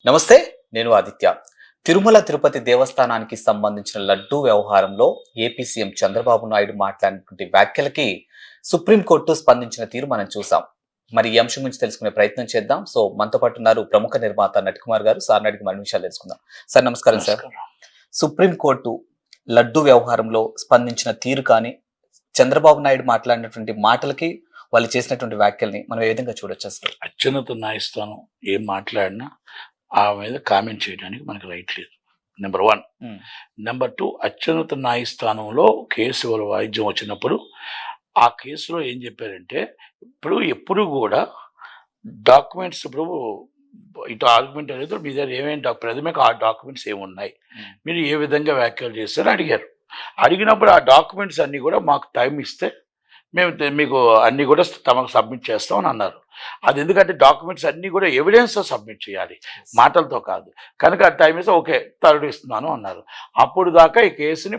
నమస్తే. నేను ఆదిత్య. తిరుమల తిరుపతి దేవస్థానానికి సంబంధించిన లడ్డూ వ్యవహారంలో ఏపీ సీఎం చంద్రబాబు నాయుడు మాట్లాడినటువంటి వ్యాఖ్యలకి సుప్రీంకోర్టు స్పందించిన తీరు మనం చూసాం. మరి ఈ అంశం గురించి తెలుసుకునే ప్రయత్నం చేద్దాం. సో మనతో పాటు ఉన్నారు ప్రముఖ నిర్మాత నటికుమార్ గారు. సార్ అడిగి మరిన్ని విషయాలు తెలుసుకుందాం. సార్ నమస్కారం సార్. సుప్రీంకోర్టు లడ్డూ వ్యవహారంలో స్పందించిన తీరు కానీ, చంద్రబాబు నాయుడు మాట్లాడినటువంటి మాటలకి వాళ్ళు చేసినటువంటి వ్యాఖ్యల్ని మనం ఏ విధంగా చూడొచ్చు అసలు? అత్యున్నత న్యాయస్థానం ఏం మాట్లాడినా ఆ మీద కామెంట్ చేయడానికి మనకు రైట్ లేదు. నెంబర్ 1. నెంబర్ 2, అత్యున్నత న్యాయస్థానంలో కేసు వాయిద్యం వచ్చినప్పుడు ఆ కేసులో ఏం చెప్పారంటే, ఎప్పుడు కూడా డాక్యుమెంట్స్ ఇటు ఆర్గ్యుమెంట్ అనేది మీ దగ్గర ఏమేమి ప్రథమకు ఆ డాక్యుమెంట్స్ ఏమున్నాయి, మీరు ఏ విధంగా వ్యాఖ్యలు చేస్తారని అడిగారు. అడిగినప్పుడు ఆ డాక్యుమెంట్స్ అన్నీ కూడా మాకు టైం ఇస్తే మేము మీకు అన్నీ కూడా తమకు సబ్మిట్ చేస్తామని అన్నారు. అది ఎందుకంటే డాక్యుమెంట్స్ అన్నీ కూడా ఎవిడెన్స్తో సబ్మిట్ చేయాలి, మాటలతో కాదు. కనుక ఆ టైం ఇస్తే ఓకే తరలిస్తున్నాను అన్నారు. అప్పుడు దాకా ఈ కేసుని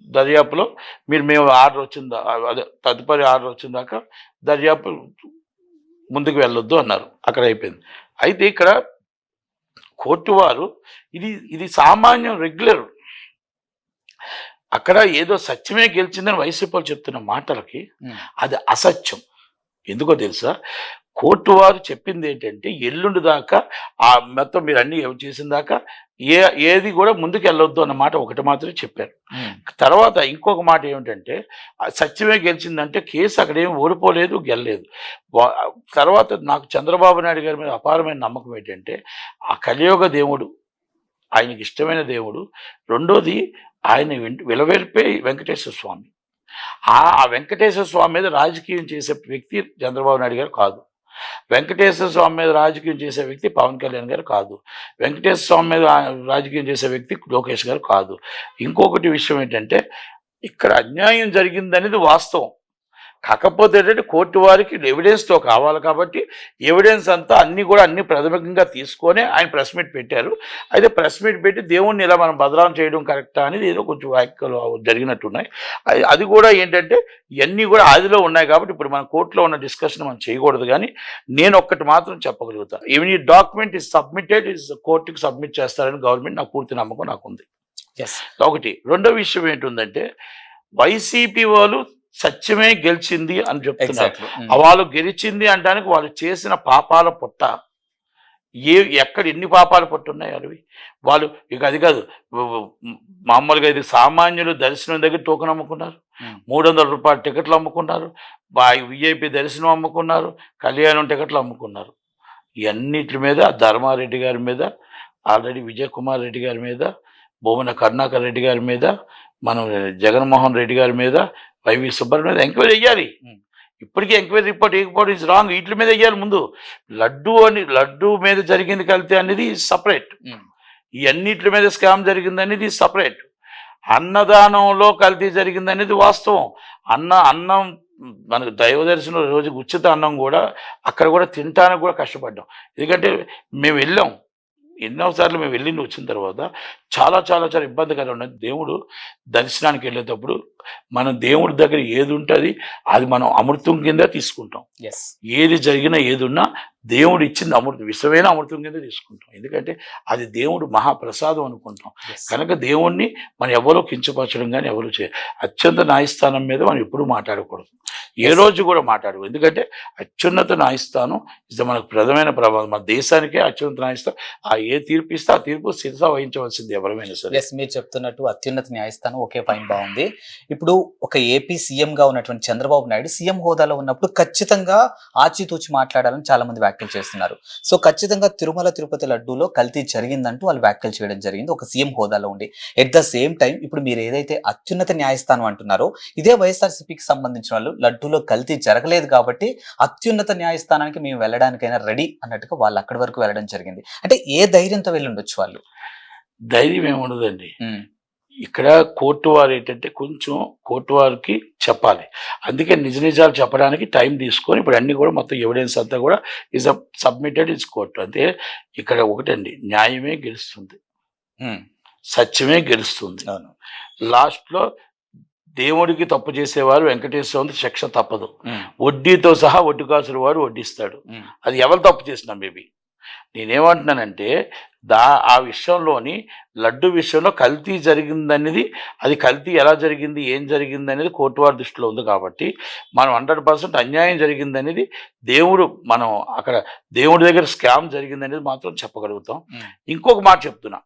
దర్యాప్తులో మేము ఆర్డర్ వచ్చిందా, అదే తదుపరి ఆర్డర్ వచ్చిన దాకా దర్యాప్తు ముందుకు వెళ్ళొద్దు అన్నారు. అక్కడ అయిపోయింది. అయితే ఇక్కడ కోర్టు వారు ఇది సామాన్యం, రెగ్యులర్. అక్కడ ఏదో సత్యమే గెలిచిందని వైసీపీ చెప్తున్న మాటలకి అది అసత్యం. ఎందుకో తెలుసా? కోర్టు వారు చెప్పింది ఏంటంటే, ఎల్లుండి దాకా ఆ మొత్తం మీరు అన్ని చేసిన దాకా ఏది కూడా ముందుకు వెళ్ళొద్దు అన్న మాట ఒకటి మాత్రమే చెప్పారు. తర్వాత ఇంకొక మాట ఏమిటంటే, సత్యమే గెలిచిందంటే కేసు అక్కడ ఏమి ఓడిపోలేదు, గెలలేదు. తర్వాత నాకు చంద్రబాబు నాయుడు గారి మీద అపారమైన నమ్మకం ఏంటంటే, ఆ కలియుగ దేవుడు ఆయనకి ఇష్టమైన దేవుడు. రెండోది ఆయన విలవేల్పే వెంకటేశ్వర స్వామి. ఆ వెంకటేశ్వర స్వామి మీద రాజకీయం చేసే వ్యక్తి చంద్రబాబు నాయుడు గారు కాదు. వెంకటేశ్వర స్వామి మీద రాజకీయం చేసే వ్యక్తి పవన్ కళ్యాణ్ గారు కాదు. వెంకటేశ్వర స్వామి మీద రాజకీయం చేసే వ్యక్తి లోకేష్ గారు కాదు. ఇంకొకటి విషయం ఏంటంటే, ఇక్కడ అన్యాయం జరిగిందనేది వాస్తవం. కాకపోతే ఏంటంటే, కోర్టు వారికి ఎవిడెన్స్తో కావాలి కాబట్టి ఎవిడెన్స్ అంతా అన్ని ప్రాథమికంగా తీసుకొని ఆయన ప్రెస్ మీట్ పెట్టారు. అయితే ప్రెస్ మీట్ పెట్టి దేవుణ్ణి ఇలా మనం బదనాం చేయడం కరెక్టా అనేది ఏదో కొంచెం వ్యాఖ్యలు జరిగినట్టున్నాయి. అది కూడా ఏంటంటే, ఇవన్నీ కూడా ఆదిలో ఉన్నాయి కాబట్టి ఇప్పుడు మన కోర్టులో ఉన్న డిస్కషన్ మనం చేయకూడదు. కానీ నేను ఒక్కటి మాత్రం చెప్పగలుగుతా, ఈవెన్ ఈ డాక్యుమెంట్ ఇస్ సబ్మిటెడ్, కోర్టుకి సబ్మిట్ చేస్తారని గవర్నమెంట్ నాకు పూర్తి నమ్మకం నాకుంది. ఒకటి. రెండో విషయం ఏంటుందంటే, వైసీపీ వాళ్ళు సత్యమే గెలిచింది అని చెప్తున్నారు. వాళ్ళు గెలిచింది అనడానికి వాళ్ళు చేసిన పాపాల పుట్ట ఎక్కడ ఎన్ని పాపాల పుట్ట ఉన్నాయి అవి. వాళ్ళు ఇక అది కాదు, మామూలుగా ఇది సామాన్యులు దర్శనం దగ్గర టోకెన్ అమ్ముకున్నారు, 300 రూపాయల టికెట్లు అమ్ముకున్నారు, విఐపి దర్శనం అమ్ముకున్నారు, కళ్యాణం టికెట్లు అమ్ముకున్నారు. ఇవన్నిటి మీద ధర్మారెడ్డి గారి మీద, ఆల్రెడీ విజయ్ కుమార్ రెడ్డి గారి మీద, భూమన కరుణాకర్ రెడ్డి గారి మీద, మనం జగన్మోహన్ రెడ్డి గారి మీద, వైవి సుబ్బారెడ్డి మీద ఎంక్వైరీ వెయ్యాలి. ఇప్పటికీ ఎంక్వైరీ రిపోర్ట్ వేయకపోవడం ఇస్ రాంగ్. వీటి మీద వెయ్యాలి ముందు. లడ్డు మీద జరిగింది కల్తీ అనేది సపరేట్, ఈ అన్నిటి మీద స్కామ్ జరిగింది అనేది సపరేట్. అన్నదానంలో కల్తీ జరిగింది అనేది వాస్తవం. అన్నం మనకు దైవ దర్శనం రోజుకి ఉచిత అన్నం కూడా అక్కడ కూడా తినటానికి కూడా కష్టపడ్డాం. ఎందుకంటే మేము వెళ్ళాం, ఎన్నోసార్లు మేము వెళ్ళి వచ్చిన తర్వాత చాలా చాలా చాలా ఇబ్బందికరంగా ఉన్నది. దేవుడు దర్శనానికి వెళ్ళేటప్పుడు మనం దేవుడి దగ్గర ఏది ఉంటుంది అది మనం అమృతం కింద తీసుకుంటాం. ఏది జరిగినా ఏది ఉన్నా దేవుడు ఇచ్చింది అమృతం, విశ్వమైన అమృతం కింద తీసుకుంటాం. ఎందుకంటే అది దేవుడు మహాప్రసాదం అనుకుంటాం. కనుక దేవుణ్ణి మనం ఎవరో కించపరచడం కానీ ఎవరు అత్యంత న్యాయస్థానం మీద మనం ఎప్పుడు మాట్లాడకూడదు, ఏ రోజు కూడా మాట్లాడకూడదు. ఎందుకంటే అత్యున్నత న్యాయస్థానం మనకు ప్రధానమైన ప్రభావం. మన దేశానికే అత్యున్నత న్యాయస్థానం. ఏ తీర్పు ఇస్తే ఆ తీర్పు శిరస వహించవలసింది ఎవరైనా సరే. మీరు చెప్తున్నట్టు అత్యున్నత న్యాయస్థానం ఓకే, ఫైన్, బాగుంది. ఇప్పుడు ఒక ఏపీ సీఎం గా ఉన్నటువంటి చంద్రబాబు నాయుడు సీఎం హోదాలో ఉన్నప్పుడు ఖచ్చితంగా ఆచితూచి మాట్లాడాలని చాలా మంది వ్యాఖ్యలు చేస్తున్నారు. సో ఖచ్చితంగా తిరుమల తిరుపతి లడ్డూలో కల్తీ జరిగిందంటూ వాళ్ళు వ్యాఖ్యలు చేయడం జరిగింది ఒక సీఎం హోదాలో ఉండి. ఎట్ ద సేమ్ టైం ఇప్పుడు మీరు ఏదైతే అత్యున్నత న్యాయస్థానం అంటున్నారో, ఇదే వైఎస్ఆర్సీపీకి సంబంధించిన వాళ్ళు లడ్డూలో కల్తీ జరగలేదు కాబట్టి అత్యున్నత న్యాయస్థానానికి మేము వెళ్ళడానికైనా రెడీ అన్నట్టుగా వాళ్ళు అక్కడి వరకు వెళ్ళడం జరిగింది. అంటే ఏ ధైర్యంతో వెళ్ళి ఉండొచ్చు వాళ్ళు? ధైర్యం ఏముండదండి. ఇక్కడ కోర్టు వారు ఏంటంటే కొంచెం కోర్టు వారికి చెప్పాలి. అందుకే నిజ నిజాలు చెప్పడానికి టైం తీసుకొని ఇప్పుడు అన్ని కూడా మొత్తం ఎవిడెన్స్ అంతా కూడా ఈజ్ సబ్మిటెడ్ ఇస్ కోర్టు. అంటే ఇక్కడ ఒకటండి, న్యాయమే గెలుస్తుంది, సత్యమే గెలుస్తుంది. లాస్ట్లో దేవుడికి తప్పు చేసేవారు వెంకటేశ్వర శిక్ష తప్పదు. వడ్డీతో సహా వడ్డీ కాసుల వాడు వడ్డిస్తాడు. అది ఎవరు తప్పు చేసినా మేబీ నేనేమంటున్నానంటే ఆ విషయంలోని లడ్డు విషయంలో కల్తీ జరిగిందనేది, అది కల్తీ ఎలా జరిగింది, ఏం జరిగింది అనేది కోర్టు వారి దృష్టిలో ఉంది కాబట్టి మనం 100% అన్యాయం జరిగిందనేది మనం అక్కడ దేవుడి దగ్గర స్కామ్ జరిగిందనేది మాత్రం చెప్పగలుగుతాం. ఇంకొక మాట చెప్తున్నా,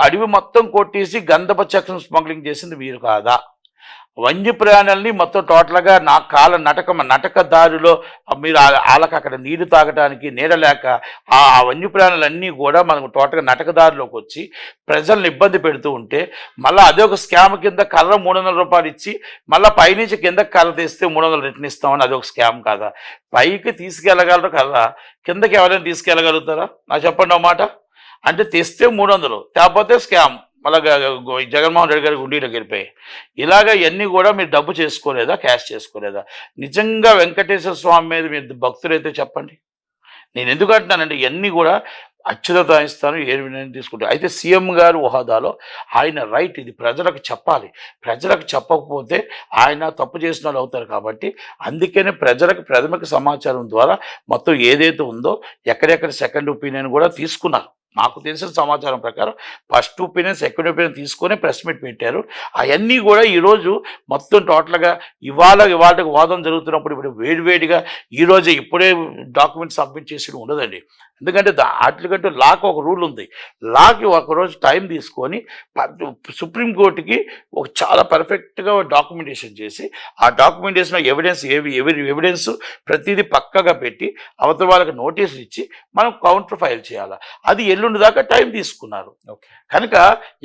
అడవి మొత్తం కొట్టేసి గంధప చెక్కను స్మగ్లింగ్ చేసింది మీరు కాదా? వన్య ప్రాణుల్ని మొత్తం టోటల్గా నటక దారిలో మీరు వాళ్ళకి అక్కడ నీళ్లు తాగడానికి నీడ లేక ఆ వన్య ప్రాణులన్నీ కూడా మనకు టోటల్గా నటక దారిలోకి వచ్చి ప్రజల్ని ఇబ్బంది పెడుతూ ఉంటే మళ్ళీ అదే ఒక స్కామ్ కింద కర్ర 300 రూపాయలు ఇచ్చి మళ్ళీ పైనుంచి కిందకి కర్ర తీస్తే 300 రిటర్న్ ఇస్తామని అదొక స్కామ్ కాదా? పైకి తీసుకెళ్ళగలరు కర్ర, కిందకి ఎవరైనా తీసుకెళ్ళగలుగుతారా? నాకు చెప్పండి ఒక మాట. అంటే తెస్తే 300, తేకపోతే స్కామ్. మళ్ళీ జగన్మోహన్ రెడ్డి గారికి ఉండిలోకి వెళ్ళిపోయి ఇలాగ ఇవన్నీ కూడా మీరు డబ్బు చేసుకోలేదా, క్యాష్ చేసుకోలేదా? నిజంగా వెంకటేశ్వర స్వామి మీద మీరు భక్తులైతే చెప్పండి. నేను ఎందుకు అంటున్నానంటే ఇవన్నీ కూడా అత్యుత ఇస్తాను, ఏ నిర్ణయం తీసుకుంటాను. అయితే సీఎం గారు హోదాలో ఆయన రైట్, ఇది ప్రజలకు చెప్పాలి. ప్రజలకు చెప్పకపోతే ఆయన తప్పు చేసిన వాళ్ళు అవుతారు కాబట్టి అందుకనే ప్రజలకు ప్రాథమిక సమాచారం ద్వారా మొత్తం ఏదైతే ఉందో ఎక్కడెక్కడ సెకండ్ ఒపీనియన్ కూడా తీసుకున్నారు. నాకు తెలిసిన సమాచారం ప్రకారం ఫస్ట్ ఒపీనియన్, సెకండ్ ఒపీనియన్ తీసుకొని ప్రెస్ మీట్ పెట్టారు. అవన్నీ కూడా ఈరోజు మొత్తం టోటల్గా ఇవాళకి వాదన జరుగుతున్నప్పుడు ఇప్పుడు వేడివేడిగా ఈరోజే ఇప్పుడే డాక్యుమెంట్ సబ్మిట్ చేసి ఉండదండి. ఎందుకంటే వాటికంటే లాకు ఒక రూల్ ఉంది. లాకి ఒకరోజు టైం తీసుకొని సుప్రీంకోర్టుకి ఒక చాలా పర్ఫెక్ట్గా డాక్యుమెంటేషన్ చేసి ఆ డాక్యుమెంటేషన్ ఎవిడెన్స్ ప్రతిదీ పక్కగా పెట్టి అవతల వాళ్ళకి నోటీసులు ఇచ్చి మనం కౌంటర్ ఫైల్ చేయాలి. అది ఎల్లుండి దాకా టైం తీసుకున్నారు. కనుక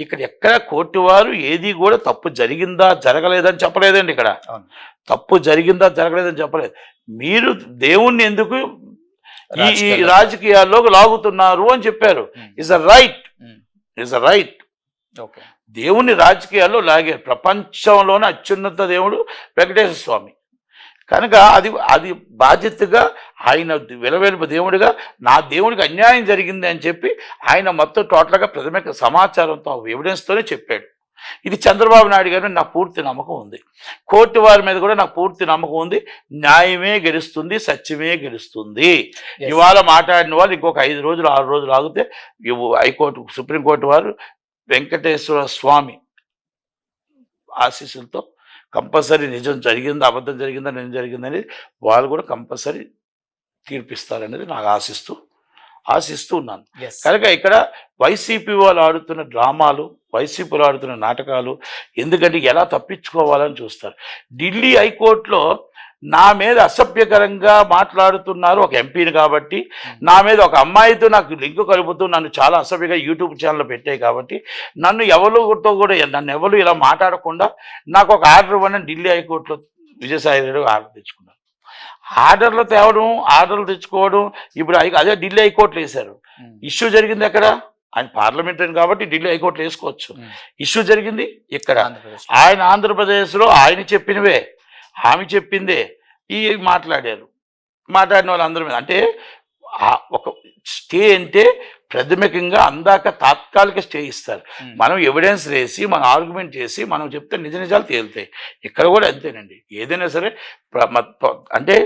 ఇక్కడ ఎక్కడ కోర్టు వారు ఏది కూడా తప్పు జరిగిందా జరగలేదని చెప్పలేదండి. ఇక్కడ తప్పు జరిగిందా జరగలేదని చెప్పలేదు. మీరు దేవుణ్ణి ఎందుకు ఈ రాజకీయాల్లో లాగుతున్నారు అని చెప్పారు. Is a right. దేవుని రాజకీయాల్లో లాగారు. ప్రపంచంలోనే అత్యున్నత దేవుడు వెంకటేశ్వర స్వామి. కనుక అది బాధ్యతగా ఆయన విలవేలుపు దేవుడిగా నా దేవుడికి అన్యాయం జరిగింది అని చెప్పి ఆయన మొత్తం టోటల్గా ప్రాథమిక సమాచారంతో ఎవిడెన్స్తోనే చెప్పాడు. ఇది చంద్రబాబు నాయుడు గారి నాకు పూర్తి నమ్మకం ఉంది. కోర్టు వారి మీద కూడా నాకు పూర్తి నమ్మకం ఉంది. న్యాయమే గెలుస్తుంది, సత్యమే గెలుస్తుంది. ఇవాళ మాట్లాడిన వాళ్ళు ఇంకొక 5 రోజులు 6 రోజులు ఆగితే సుప్రీంకోర్టు వారు వెంకటేశ్వర స్వామి ఆశీస్సులతో కంపల్సరీ నిజం జరిగిందా, అబద్ధం జరిగిందా, నిజం జరిగిందనేది వాళ్ళు కూడా కంపల్సరీ తీర్పిస్తారనేది నాకు ఆశిస్తూ ఉన్నాను. కనుక ఇక్కడ వైసీపీ వాళ్ళు ఆడుతున్న డ్రామాలు, వైసీపీలో ఆడుతున్న నాటకాలు, ఎందుకంటే ఎలా తప్పించుకోవాలని చూస్తారు. ఢిల్లీ హైకోర్టులో నా మీద అసభ్యకరంగా మాట్లాడుతున్నారు ఒక ఎంపీని కాబట్టి, నా మీద ఒక అమ్మాయితో నాకు లింకు కలుపుతూ నన్ను చాలా అసభ్యంగా యూట్యూబ్ ఛానల్ పెట్టాయి కాబట్టి నన్ను ఎవరు ఇలా మాట్లాడకుండా నాకు ఒక ఆర్డర్ ఇవ్వని ఢిల్లీ హైకోర్టులో విజయసాయి రెడ్డి ఆర్డర్ తెచ్చుకున్నారు. ఆర్డర్లు తెచ్చుకోవడం ఇప్పుడు అదే ఢిల్లీ హైకోర్టులో వేశారు. ఇష్యూ జరిగింది ఎక్కడ? ఆయన పార్లమెంటరీ కాబట్టి ఢిల్లీ హైకోర్టులో వేసుకోవచ్చు. ఇష్యూ జరిగింది ఇక్కడ. ఆయన ఆంధ్రప్రదేశ్లో ఆయన చెప్పినవే, ఆమె చెప్పిందే మాట్లాడిన వాళ్ళందరి మీద. అంటే ఒక స్టే అంటే ప్రాథమికంగా అందాక తాత్కాలిక స్టే ఇస్తారు. మనం ఎవిడెన్స్ వేసి మనం ఆర్గ్యుమెంట్ చేసి మనం చెప్తే నిజాలు తేలుతాయి. ఇక్కడ కూడా అంతేనండి. ఏదైనా సరే అంటే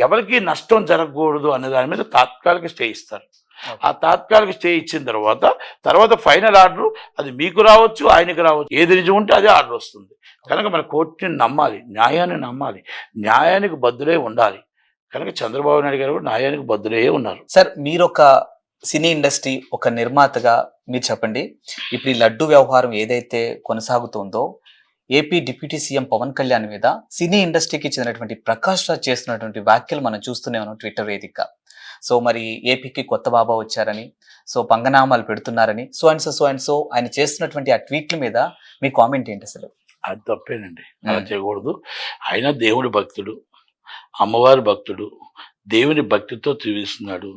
ఎవరికి నష్టం జరగకూడదు అనే దాని మీద తాత్కాలిక స్టే ఇస్తారు. ఆ తాత్కాలిక స్టే ఇచ్చిన తర్వాత ఫైనల్ ఆర్డర్ అది మీకు రావచ్చు, ఆయనకి రావచ్చు. ఏది నిజం ఉంటే అదే ఆర్డర్ వస్తుంది. కనుక మన కోర్టుని నమ్మాలి, న్యాయాన్ని నమ్మాలి, న్యాయానికి బద్దులే ఉండాలి. కనుక చంద్రబాబు నాయుడు గారు కూడా న్యాయానికి బద్దులే ఉన్నారు. సార్, మీరు ఒక సినీ ఇండస్ట్రీ ఒక నిర్మాతగా మీరు చెప్పండి, ఇప్పుడు ఈ లడ్డు వ్యవహారం ఏదైతే కొనసాగుతుందో AP deputy CM Pawan Kalyan మీద సినీ ఇండస్ట్రీకి చెందినటువంటి ప్రకాష్ రాజ్ చేస్తున్నటువంటి వ్యాఖ్యలు మనం చూస్తూనే ఉన్నాం ట్విట్టర్ వేదికగా. సో మరి ఏపీకి కొత్త బాబా వచ్చారని, సో పంగనామాలు పెడుతున్నారని, సో అండ్ సో ఆయన చేస్తున్నటువంటి ఆ ట్వీట్ల మీద మీ కామెంట్ ఏంటి అసలు? అది తప్పేనండి, అలా చేయకూడదు. ఆయన దేవుడి భక్తుడు, అమ్మవారి భక్తుడు, దేవుని భక్తితో జీవిస్తున్నాడు.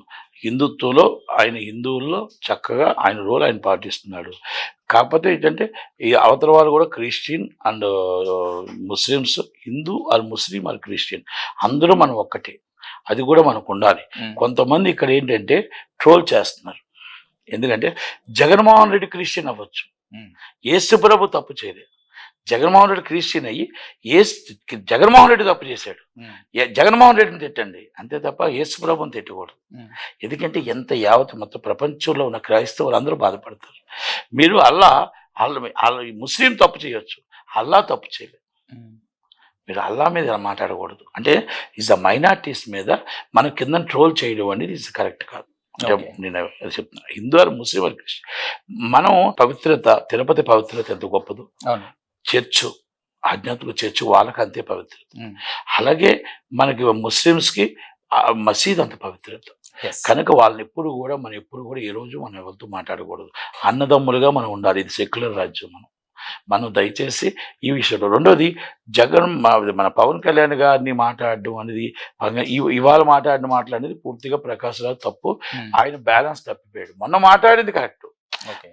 హిందుత్వంలో ఆయన హిందువుల్లో చక్కగా ఆయన రోల్ ఆయన పాటిస్తున్నాడు. కాకపోతే ఏంటంటే ఈ అవతల వాళ్ళు కూడా Christian and Muslims, Hindu or Muslim or Christian అందరూ మనం ఒక్కటే, అది కూడా మనకు ఉండాలి. కొంతమంది ఇక్కడ ఏంటంటే ట్రోల్ చేస్తున్నారు. ఎందుకంటే జగన్మోహన్ రెడ్డి క్రిస్టియన్ అవ్వచ్చు, యేసు ప్రభు తప్పు చేయలేదు. జగన్మోహన్ రెడ్డి క్రిస్టియన్ అయ్యి ఏసు జగన్మోహన్ రెడ్డి తప్పు చేశాడు, జగన్మోహన్ రెడ్డిని తిట్టండి అంతే తప్ప యేసు ప్రభుని తిట్టకూడదు. ఎందుకంటే ఎంత యావత్ మొత్తం ప్రపంచంలో ఉన్న క్రైస్తవులు అందరూ బాధపడతారు. మీరు అల్లా ముస్లిం తప్పు చేయొచ్చు, అల్లా తప్పు చేయలేదు. మీరు అల్లా మీద ఇలా మాట్లాడకూడదు. అంటే ఈజ్ ద మైనారిటీస్ మీద మన కింద ట్రోల్ చేయడం అనేది ఇది కరెక్ట్ కాదు. నేను చెప్తున్నా, హిందూ వారు ముస్లిం వారు క్రిస్టియన్, మనం పవిత్రత, తిరుపతి పవిత్రత ఎంత గొప్పదు, చర్చ్ ఆధ్యాత్మిక చర్చ్ వాళ్ళకి అంతే పవిత్రత. అలాగే మనకి ముస్లిమ్స్కి మసీద్ అంత పవిత్రత. కనుక వాళ్ళని ఎప్పుడు కూడా ఏ రోజు మనం ఎవరితో మాట్లాడకూడదు, అన్నదమ్ములుగా మనం ఉండాలి. ఇది సెక్యులర్ రాజ్యం. మనం దయచేసి ఈ విషయంలో. రెండోది, మన పవన్ కళ్యాణ్ గారిని మాట్లాడడం అనేది, ఇవాళ మాట్లాడిన మాటలు అనేది పూర్తిగా ప్రకాష్ రాజ్ తప్పు. ఆయన బ్యాలెన్స్ తప్పిపోయాడు. మొన్న మాట్లాడింది కరెక్ట్.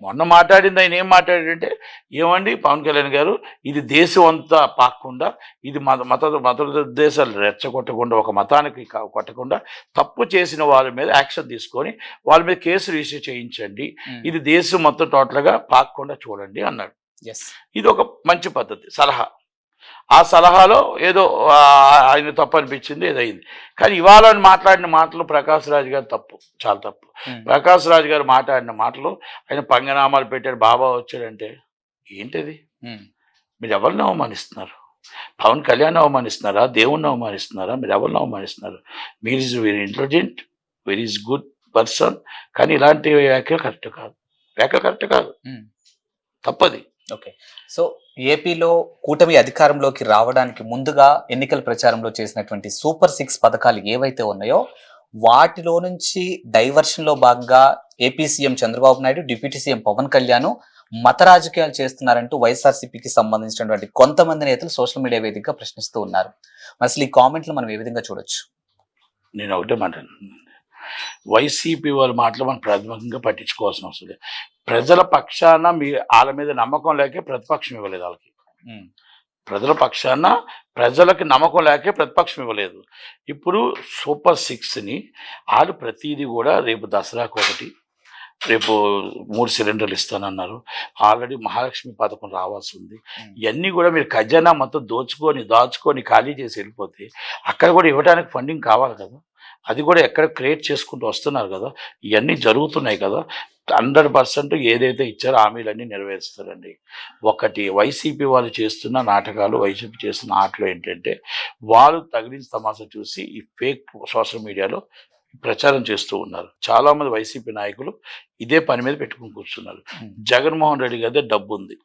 మొన్న మాట్లాడింది ఆయన ఏం మాట్లాడాడంటే, ఏమండి పవన్ కళ్యాణ్ గారు, ఇది దేశం అంతా పాకకుండా, ఇది మత దేశాలు రెచ్చగొట్టకుండా, ఒక మతానికి కొట్టకుండా, తప్పు చేసిన వాళ్ళ మీద యాక్షన్ తీసుకొని వాళ్ళ మీద కేసు రిజిస్టర్ చేయించండి, ఇది దేశం మొత్తం టోటల్గా పాకకుండా చూడండి అన్నాడు. ఇది ఒక మంచి పద్ధతి, సలహా. ఆ సలహాలో ఏదో ఆయన తప్పు అనిపించింది, ఏదైంది. కానీ ఇవాళ మాట్లాడిన మాటలు ప్రకాష్ రాజ్ గారు తప్పు, చాలా తప్పు. ప్రకాష్ రాజ్ గారు మాట్లాడిన మాటలు, ఆయన పంగనామాలు పెట్టాడు, బాబా వచ్చాడంటే ఏంటిది? మీరు ఎవరిని అవమానిస్తున్నారు? పవన్ కళ్యాణ్ అవమానిస్తున్నారా? దేవుణ్ణి అవమానిస్తున్నారా? మీరు ఎవరిని అవమానిస్తున్నారు? మీరు is very intelligent, very good person, కానీ ఇలాంటి వ్యాఖ్యలు కరెక్ట్ కాదు, తప్పది. ఓకే. సో ఏపీలో కూటమి అధికారంలోకి రావడానికి ముందుగా ఎన్నికల ప్రచారంలో చేసినటువంటి సూపర్ 6 పథకాలు ఏవైతే ఉన్నాయో వాటిలో నుంచి డైవర్షన్లో భాగంగా AP CM Chandrababu Naidu, deputy CM Pawan Kalyan మత రాజకీయాలు చేస్తున్నారంటూ వైఎస్ఆర్సీపీకి సంబంధించినటువంటి కొంతమంది నేతలు సోషల్ మీడియా వేదికగా ప్రశ్నిస్తూ ఉన్నారు. అసలు ఈ కామెంట్లు మనం ఏ విధంగా చూడొచ్చు? నేను ఒకటే మాట్లాడుతున్నాను, వైసీపీ వాళ్ళ మాటలు మనం ప్రాథమికంగా పట్టించుకోవాల్సిన అవసరం లేదు. ప్రజల పక్షాన వాళ్ళ మీద నమ్మకం లేకే ప్రతిపక్షం ఇవ్వలేదు వాళ్ళకి. ప్రజల పక్షాన ప్రజలకి నమ్మకం లేకే ప్రతిపక్షం ఇవ్వలేదు. ఇప్పుడు సూపర్ 6ని వాళ్ళు ప్రతిదీ కూడా రేపు దసరాకు ఒకటి, రేపు 3 సిలిండర్లు ఇస్తానన్నారు. ఆల్రెడీ మహాలక్ష్మి పథకం రావాల్సి ఉంది. ఇవన్నీ కూడా మీరు ఖజానా మొత్తం దాచుకొని ఖాళీ చేసి వెళ్ళిపోతే అక్కడ కూడా ఇవ్వడానికి ఫండింగ్ కావాలి కదా. అది కూడా ఎక్కడ క్రియేట్ చేసుకుంటూ వస్తున్నారు కదా, ఇవన్నీ జరుగుతున్నాయి కదా. 100% ఏదైతే ఇచ్చారో హామీలన్నీ నెరవేరుస్తారండి. ఒకటి, వైసీపీ వాళ్ళు చేస్తున్న నాటకాలు, వైసీపీ చేస్తున్న ఆటలు ఏంటంటే, వాళ్ళు తగిలిన తమాషా చూసి ఈ ఫేక్ సోషల్ మీడియాలో ప్రచారం చేస్తూ ఉన్నారు. చాలామంది వైసీపీ నాయకులు ఇదే పని మీద పెట్టుకుని కూర్చున్నారు. జగన్మోహన్ రెడ్డి గారి డబ్బు ఉంది,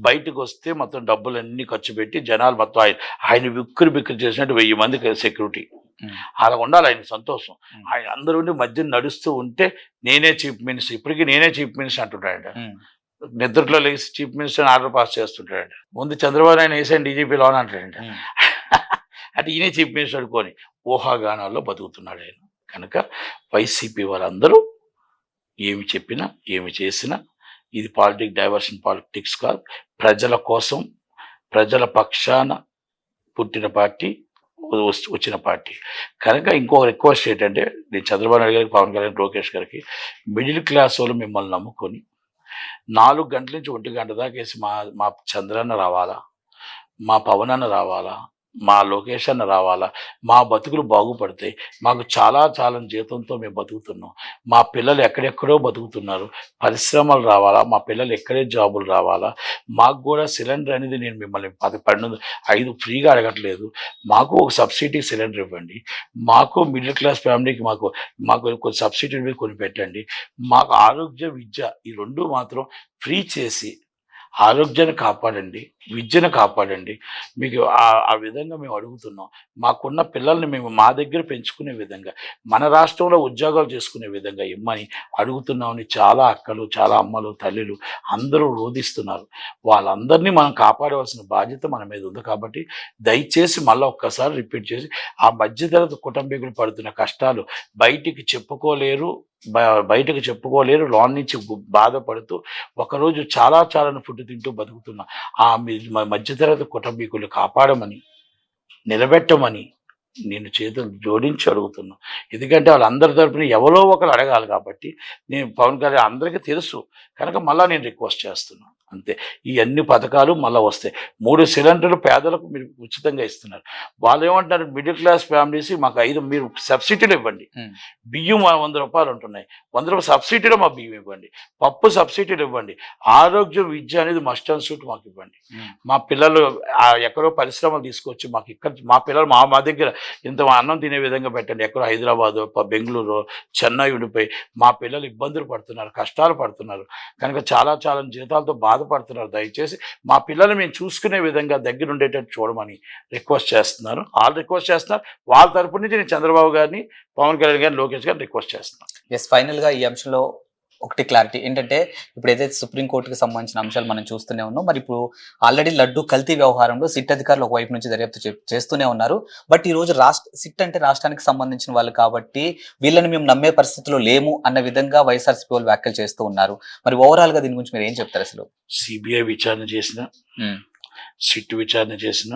బయటకు వస్తే మొత్తం డబ్బులన్నీ ఖర్చు పెట్టి జనాలు మొత్తం ఆయన బిక్కురు చేసినట్టు 1000 మందికి సెక్యూరిటీ, అలా ఉండాలి. ఆయన సంతోషం. ఆయన అందరూ మధ్య నడుస్తూ ఉంటే నేనే చీఫ్ మినిస్టర్, ఇప్పటికీ నేనే చీఫ్ మినిస్టర్ అంటుంటాడంట. నిద్రలో లేచి చీఫ్ మినిస్టర్ ఆర్డర్ పాస్ చేస్తుంటాడంట. ముందు చంద్రబాబు నాయుడు వేసాను డీజీపీలో అని అంటాడంట. అంటే ఈయనే చీఫ్ మినిస్టర్ అనుకొని ఊహాగానాల్లో బతుకుతున్నాడు ఆయన. కనుక వైసీపీ వాళ్ళందరూ ఏమి చెప్పినా ఏమి చేసినా ఇది డైవర్షన్ పాలిటిక్స్ కాదు. ప్రజల కోసం, ప్రజల పక్షాన పుట్టిన పార్టీ, వచ్చిన పార్టీ. కనుక ఇంకొక రిక్వెస్ట్ ఏంటంటే, నేను చంద్రబాబు నాయుడు గారికి, పవన్ కళ్యాణ్, లోకేష్ గారికి, మిడిల్ క్లాస్ వాళ్ళు మిమ్మల్ని నమ్ముకొని 4 గంటల నుంచి 1 గంట దాకా వేసి మా చంద్రన్న రావాలా, మా పవన్ అన్న రావాలా, మా లోకేష్ అన్న రావాలా, మా బతుకులు బాగుపడతాయి, మాకు చాలా జీతంతో మేము బతుకుతున్నాం, మా పిల్లలు ఎక్కడెక్కడో బతుకుతున్నారు, పరిశ్రమలు రావాలా, మా పిల్లలు ఎక్కడే జాబులు రావాలా, మాకు కూడా సిలిండర్ అనేది, నేను మిమ్మల్ని 5 ఫ్రీగా అడగట్లేదు, మాకు ఒక సబ్సిడీ సిలిండర్ ఇవ్వండి, మాకు మిడిల్ క్లాస్ ఫ్యామిలీకి మాకు కొన్ని సబ్సిడీ మీద కొని పెట్టండి, మాకు ఆరోగ్య, విద్య ఈ 2 మాత్రం ఫ్రీ చేసి ఆరోగ్యాన్ని కాపాడండి, విద్యను కాపాడండి. మీకు ఆ విధంగా మేము అడుగుతున్నాం. మాకున్న పిల్లల్ని మేము మా దగ్గర పెంచుకునే విధంగా, మన రాష్ట్రంలో ఉద్యోగాలు చేసుకునే విధంగా ఇమ్మని అడుగుతున్నామని చాలా అక్కలు, చాలా అమ్మలు, తల్లులు అందరూ రోధిస్తున్నారు. వాళ్ళందరినీ మనం కాపాడవలసిన బాధ్యత మన మీద ఉంది. కాబట్టి దయచేసి మళ్ళీ ఒక్కసారి రిపీట్ చేసి, ఆ మధ్యతరగతి కుటుంబీకులు పడుతున్న కష్టాలు బయటకు చెప్పుకోలేరు, లోన్ నుంచి బాధపడుతూ ఒకరోజు చాలా ఫుడ్ తింటూ బతుకుతున్న ఆ మధ్యతరగతి కుటుంబీకులు కాపాడమని, నిలబెట్టమని నేను చేతులు జోడించి అడుగుతున్నా. ఎందుకంటే వాళ్ళందరి తరపున ఎవరో ఒకరు అడగాలి కాబట్టి నేను పవన్ కళ్యాణ్ అందరికీ తెలుసు కనుక మళ్ళా నేను రిక్వెస్ట్ చేస్తున్నా అంతే. ఈ అన్ని పథకాలు మళ్ళీ వస్తాయి. 3 సిలిండర్లు పేదలకు మీరు ఉచితంగా ఇస్తున్నారు. వాళ్ళు ఏమంటున్నారు, మిడిల్ క్లాస్ ఫ్యామిలీస్ మాకు 5 మీరు సబ్సిడీలు ఇవ్వండి. బియ్యం 100 రూపాయలు ఉంటున్నాయి, 100 రూపాయలు సబ్సిడీలో మా బియ్యం ఇవ్వండి, పప్పు సబ్సిడీలు ఇవ్వండి, ఆరోగ్యం విద్య అనేది మస్ట్ అండ్ షుడ్ మాకు ఇవ్వండి. మా పిల్లలు ఎక్కడో పరిశ్రమలు తీసుకొచ్చి మాకు ఇక్కడ మా పిల్లలు మా దగ్గర ఇంత అన్నం తినే విధంగా పెట్టండి. ఎక్కడో హైదరాబాదు బెంగళూరు చెన్నై ఉండిపోయి మా పిల్లలు ఇబ్బందులు పడుతున్నారు, కష్టాలు పడుతున్నారు కనుక చాలా జీతాలతో బాధపడుతున్నారు. దయచేసి మా పిల్లలు మేము చూసుకునే విధంగా దగ్గర ఉండేటట్టు చూడమని రిక్వెస్ట్ చేస్తున్నారు. వాళ్ళు రిక్వెస్ట్ చేస్తున్నారు. వాళ్ళ తరపు నుంచి నేను చంద్రబాబు గారిని, పవన్ కళ్యాణ్ గారిని, లోకేష్ గారిని రిక్వెస్ట్ చేస్తున్నాను. ఎస్, ఫైనల్ గా ఈ అంశంలో ఒకటి క్లారిటీ ఏంటంటే, ఇప్పుడు ఏదైతే సుప్రీంకోర్టుకి సంబంధించిన అంశాలు మనం చూస్తూనే ఉన్నాం, మరి ఇప్పుడు ఆల్రెడీ లడ్డు కల్తీ వ్యవహారంలో సిట్ అధికారులు ఒకవైపు నుంచి దర్యాప్తు చేస్తూనే ఉన్నారు. బట్ ఈ రోజు సిట్ అంటే రాష్ట్రానికి సంబంధించిన వాళ్ళు కాబట్టి వీళ్ళని మేము నమ్మే పరిస్థితిలో లేము అన్న విధంగా వైఎస్ఆర్సీపీ వాళ్ళు వ్యాఖ్యలు చేస్తూ ఉన్నారు. మరి ఓవరాల్ గా దీని గురించి మీరు ఏం చెప్తారు అసలు? సిబిఐ విచారణ చేసిన, సిట్ విచారణ చేసిన,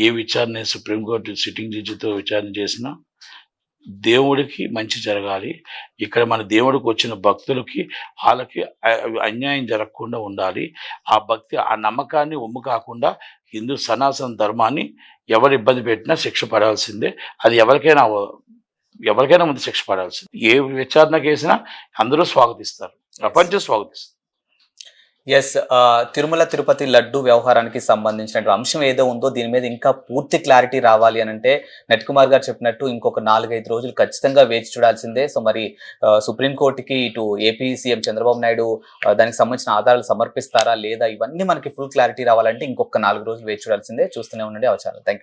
ఏ విచారణ సుప్రీంకోర్టు సిట్టింగ్ జడ్జితో విచారణ చేసిన దేవుడికి మంచి జరగాలి. ఇక్కడ మన దేవుడికి వచ్చిన భక్తులకి వాళ్ళకి అన్యాయం జరగకుండా ఉండాలి. ఆ భక్తి ఆ నమ్మకాన్ని ఒమ్ము కాకుండా హిందూ సనాతన ధర్మాన్ని ఎవరు ఇబ్బంది పెట్టినా శిక్ష పడాల్సిందే. అది ఎవరికైనా ముందు శిక్ష పడాల్సిందే. ఏ విచారణ చేసినా అందరూ స్వాగతిస్తారు, ప్రపంచం స్వాగతిస్తారు. ఎస్, తిరుమల తిరుపతి లడ్డు వ్యవహారానికి సంబంధించిన అంశం ఏదో ఉందో దీని మీద ఇంకా పూర్తి క్లారిటీ రావాలి అని అంటే నట్ కుమార్ గారు చెప్పినట్టు ఇంకొక 4-5 రోజులు ఖచ్చితంగా వేచి చూడాల్సిందే. సో మరి సుప్రీంకోర్టుకి ఇటు ఏపీ సీఎం చంద్రబాబు నాయుడు దానికి సంబంధించిన ఆధారాలు సమర్పిస్తారా లేదా, ఇవన్నీ మనకి ఫుల్ క్లారిటీ రావాలంటే ఇంకొక 4 రోజులు వేచి చూడాల్సిందే. చూస్తూనే ఉండండి అవచారం. Thank you.